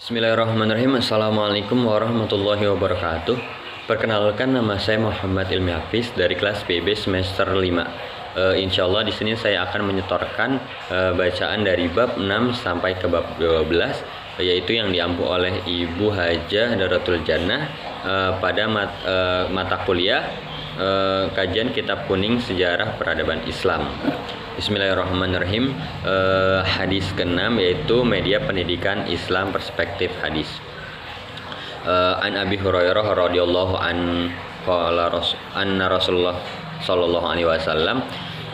Bismillahirrahmanirrahim. Assalamualaikum warahmatullahi wabarakatuh. Perkenalkan, nama saya Muhammad Ilmi Hafiz dari kelas PB semester 5. Insya Allah di sini saya akan menyetorkan bacaan dari bab 6 sampai ke bab 12, yaitu yang diampu oleh Ibu Hajah Daratul Jannah pada mata kuliah kajian Kitab Kuning Sejarah Peradaban Islam. Bismillahirrahmanirrahim. Hadis ke-6 yaitu media pendidikan Islam perspektif hadis. An Abi Hurairah radhiyallahu an qala anna Rasulullah sallallahu alaihi wasallam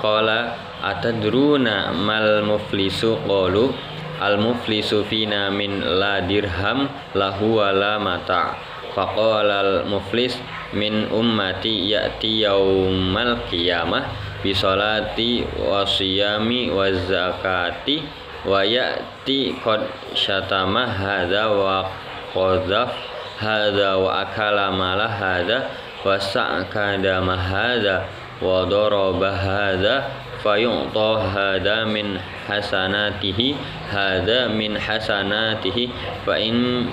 qala atadruna mal muflisu qalu al muflisu fina min la dirham lahu wala mata faqala al muflis min ummati ya'ti yaumal qiyamah bisolati wa siyami wa zakati wa ya'ti qad syatama hadza wa qadzaf hadza wa akala mala hadza wa sa'kada ma hadza wa daraba hadza fayu'ta hadza min hasanatihi hadza min hasanatihi fa in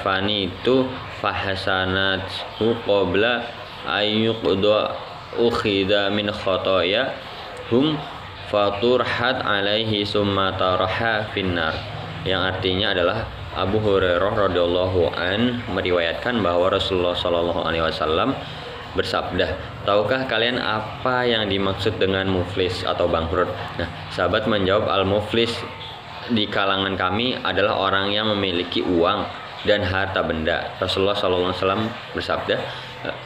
fanitu fa hasanatu qabla ayyuqda ukhida min khotoya hum faturhat alaihi summa taraha finnar, yang artinya adalah Abu Hurairah radhiyallahu an meriwayatkan bahwa Rasulullah sallallahu alaihi wasallam bersabda, tahukah kalian apa yang dimaksud dengan muflis atau bangkrut? Nah, sahabat menjawab, al-muflis di kalangan kami adalah orang yang memiliki uang dan harta benda. Rasulullah sallallahu alaihi wasallam bersabda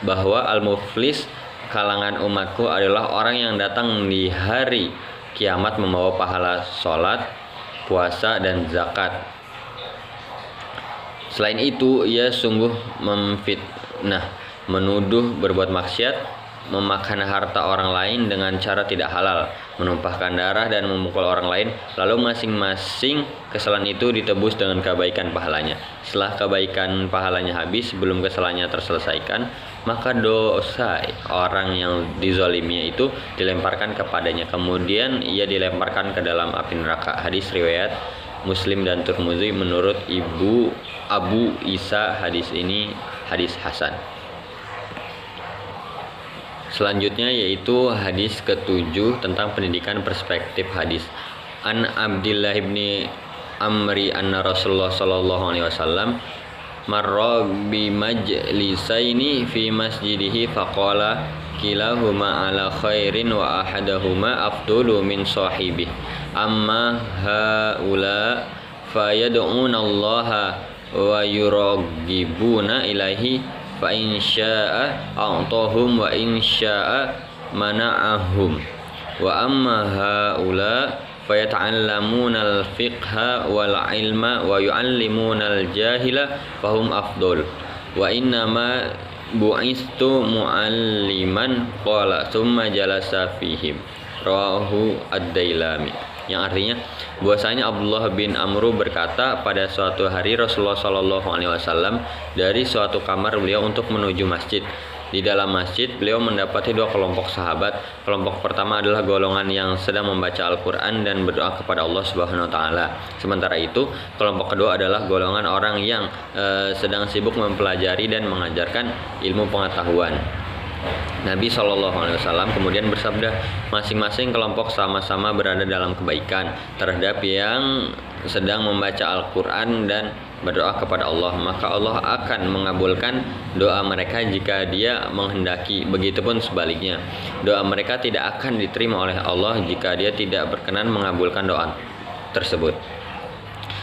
bahwa al-muflis kalangan umatku adalah orang yang datang di hari kiamat membawa pahala sholat, puasa, dan zakat. Selain itu, ia sungguh memfitnah, menuduh, berbuat maksiat, memakan harta orang lain dengan cara tidak halal, menumpahkan darah dan memukul orang lain, lalu masing-masing kesalahan itu ditebus dengan kebaikan pahalanya. Setelah kebaikan pahalanya habis, sebelum kesalahannya terselesaikan, maka dosa orang yang dizaliminya itu dilemparkan kepadanya, kemudian ia dilemparkan ke dalam api neraka. Hadis riwayat Muslim dan Tirmidzi. Menurut Ibu Abu Isa, hadis ini hadis hasan. Selanjutnya yaitu hadis ke-7 tentang pendidikan perspektif hadis. An Abdillah ibni Amri anna Rasulullah sallallahu alaihi wasallam marra bi majlisaini fi masjidihi faqala kilahuma ala khairin wa ahadahuma afdulu min sahibih amma haula fayad'una Allah wa yuraghibuna ilaihi fa in syaa'a a'tahum wa in syaa'a mana'ahum wa amma haula fayata'allamuna al-fiqha wal ilma wa yu'allimuna al-jahila fahum afdol wa innama bu'istu mu'alliman qala thumma jalasa fihim rawahu ad-Dailami, yang artinya bahwasanya Abdullah bin Amru berkata, pada suatu hari Rasulullah sallallahu alaihi wasallam dari suatu kamar beliau untuk menuju masjid. Di dalam masjid beliau mendapati dua kelompok sahabat. Kelompok pertama adalah golongan yang sedang membaca Al-Quran dan berdoa kepada Allah Subhanahu wa taala. Sementara itu, kelompok kedua adalah golongan orang yang sedang sibuk mempelajari dan mengajarkan ilmu pengetahuan. Nabi SAW kemudian bersabda, masing-masing kelompok sama-sama berada dalam kebaikan terhadap yang sedang membaca Al-Quran dan berdoa kepada Allah, maka Allah akan mengabulkan doa mereka jika Dia menghendaki. Begitupun sebaliknya, doa mereka tidak akan diterima oleh Allah jika Dia tidak berkenan mengabulkan doa tersebut.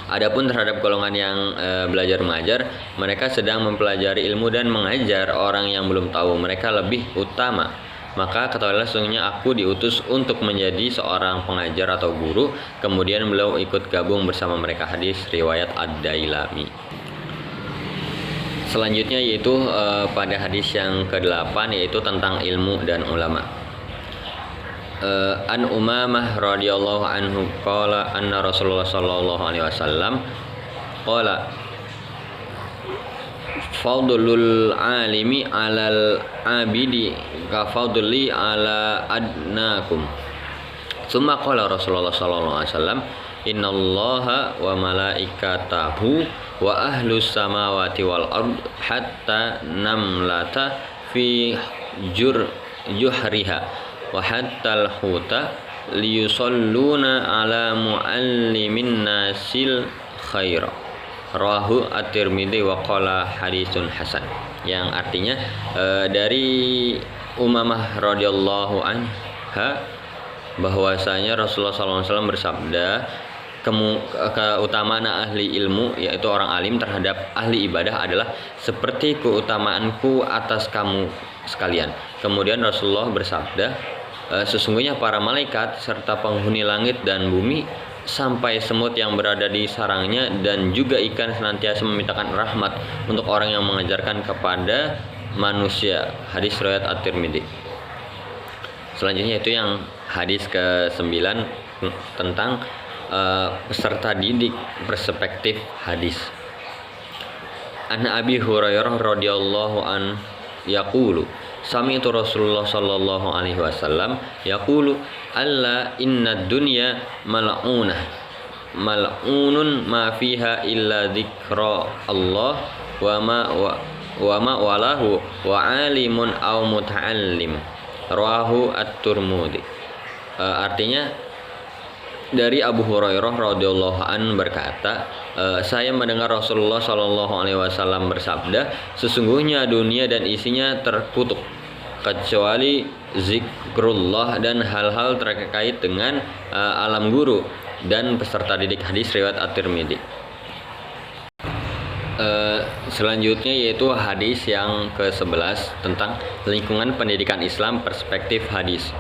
Adapun terhadap golongan yang belajar mengajar, mereka sedang mempelajari ilmu dan mengajar orang yang belum tahu, mereka lebih utama. Maka ketahuilah, sesungguhnya aku diutus untuk menjadi seorang pengajar atau guru. Kemudian beliau ikut gabung bersama mereka. Hadis riwayat Ad-Dailami. Selanjutnya yaitu pada hadis yang ke-8 yaitu tentang ilmu dan ulama. An Umamah radhiyallahu anhu qala anna Rasulullah sallallahu alaihi wasallam qala fadlul alimi alal abidi ka fadli ala adnakum. Summa qala Rasulullah sallallahu alaihi wasallam innallaha wa malaikatahu wa ahlus samawati wal ard hatta namlata fi juhriha wa hatta al-huta liyusalluna ala muallimin nasil khaira. Rawahu at-Tirmidzi wa qala hadisun hasan. Yang artinya dari Umamah radhiyallahu anha bahwasanya Rasulullah SAW bersabda, keutamaan ahli ilmu, yaitu orang alim, terhadap ahli ibadah adalah seperti keutamaanku atas kamu sekalian. Kemudian Rasulullah bersabda, sesungguhnya para malaikat serta penghuni langit dan bumi sampai semut yang berada di sarangnya dan juga ikan senantiasa memintakan rahmat untuk orang yang mengajarkan kepada manusia. Hadis riwayat At-Tirmidzi. Selanjutnya itu yang hadis ke-9 tentang peserta didik perspektif hadis. An Abi Hurairah radhiyallahu an yaqulu sami'tu Rasulullah sallallahu alaihi wasallam yaqulu alla innad dunya mal'unah mal'unun ma fiha illa dzikra Allah wa ma walahu wa alimun aw muta'allim. Rawahu at-Tirmidzi. Artinya dari Abu Hurairah radhiyallahu an berkata, saya mendengar Rasulullah sallallahu alaihi wasallam bersabda, sesungguhnya dunia dan isinya terkutuk kecuali zikrullah dan hal-hal terkait dengan alam guru dan peserta didik. Hadis riwayat At-Tirmidzi. Selanjutnya yaitu hadis yang ke-11 tentang lingkungan pendidikan Islam perspektif hadis.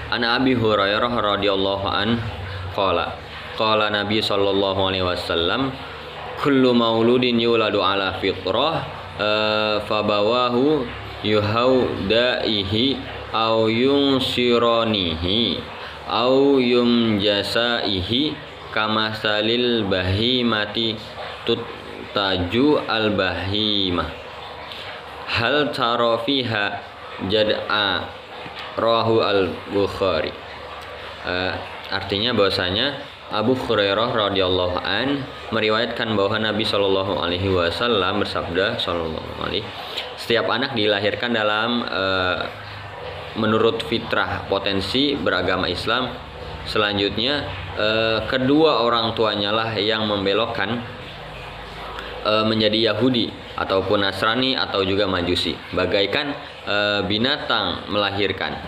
An Abi Hurairah radhiyallahu an qala Nabi sallallahu alaihi wasallam kullu mauludin yuladu ala fitrah fabawahu yuhaudaihi au yunsironihi au yumjasaihi kamasalil bahimati taju al-bahimah hal tara fiha jad'a. Rawahu al-Bukhari. Artinya bahwasanya Abu Hurairah radhiyallahu an meriwayatkan bahwa Nabi Shallallahu alaihi wasallam bersabda setiap anak dilahirkan dalam menurut fitrah potensi beragama Islam. Selanjutnya kedua orang tuanya lah yang membelokkan menjadi Yahudi ataupun Nasrani atau juga Majusi, bagaikan binatang melahirkan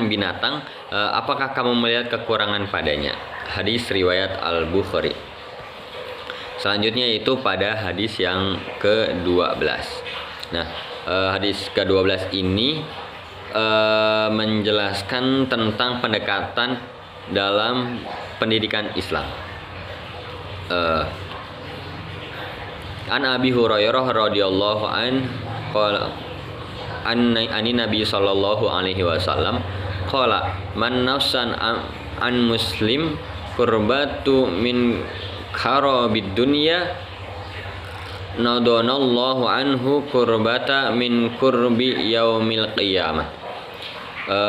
binatang, apakah kamu melihat kekurangan padanya? Hadis riwayat Al-Bukhari. Selanjutnya itu pada hadis yang ke-12. Nah, hadis ke-12 ini menjelaskan tentang pendekatan dalam pendidikan Islam. An Abi Hurairah radhiyallahu an qala ani Nabi sallallahu alaihi wasallam qala man nafsan an muslim qurbatu min karabid dunya nadonallahu anhu kurbata min kurbi yaumil qiyamah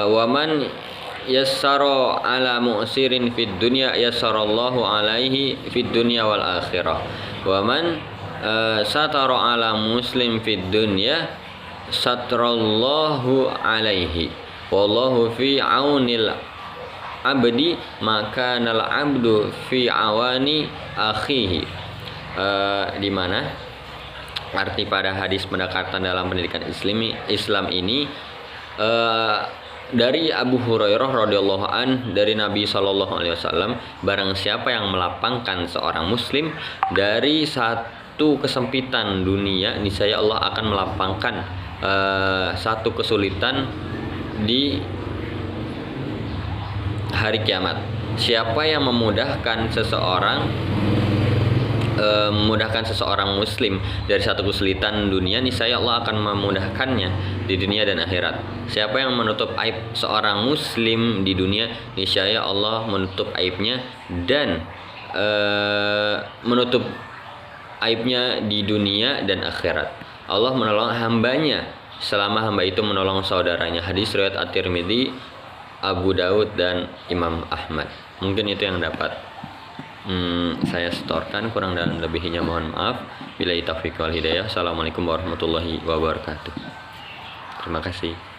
wa man yassara ala mu'sirin fid dunya yassarallahu alaihi fid dunya wal akhirah wa man satara ala muslim fid dunya satrallahu alaihi wallahu fi aunil abdi maka nal abdu fi awani akhihi. Di mana arti pada hadis pendekatan dalam pendidikan Islam ini dari Abu Hurairah radhiyallahu an dari Nabi sallallahu alaihi wasallam, barang siapa yang melapangkan seorang muslim dari satu kesempitan dunia, niscaya Allah akan melapangkan satu kesulitan di hari kiamat. Siapa yang memudahkan seseorang muslim dari satu kesulitan dunia, niscaya Allah akan memudahkannya di dunia dan akhirat. Siapa yang menutup aib seorang muslim di dunia, niscaya Allah menutup aibnya dan menutup aibnya di dunia dan akhirat. Allah menolong hambanya selama hamba itu menolong saudaranya. Hadis riwayat At-Tirmidzi Abu Daud dan Imam Ahmad. Mungkin itu yang dapat saya setorkan, kurang dan lebihnya mohon maaf. Billahi taufiq wal hidayah. Assalamualaikum warahmatullahi wabarakatuh. Terima kasih.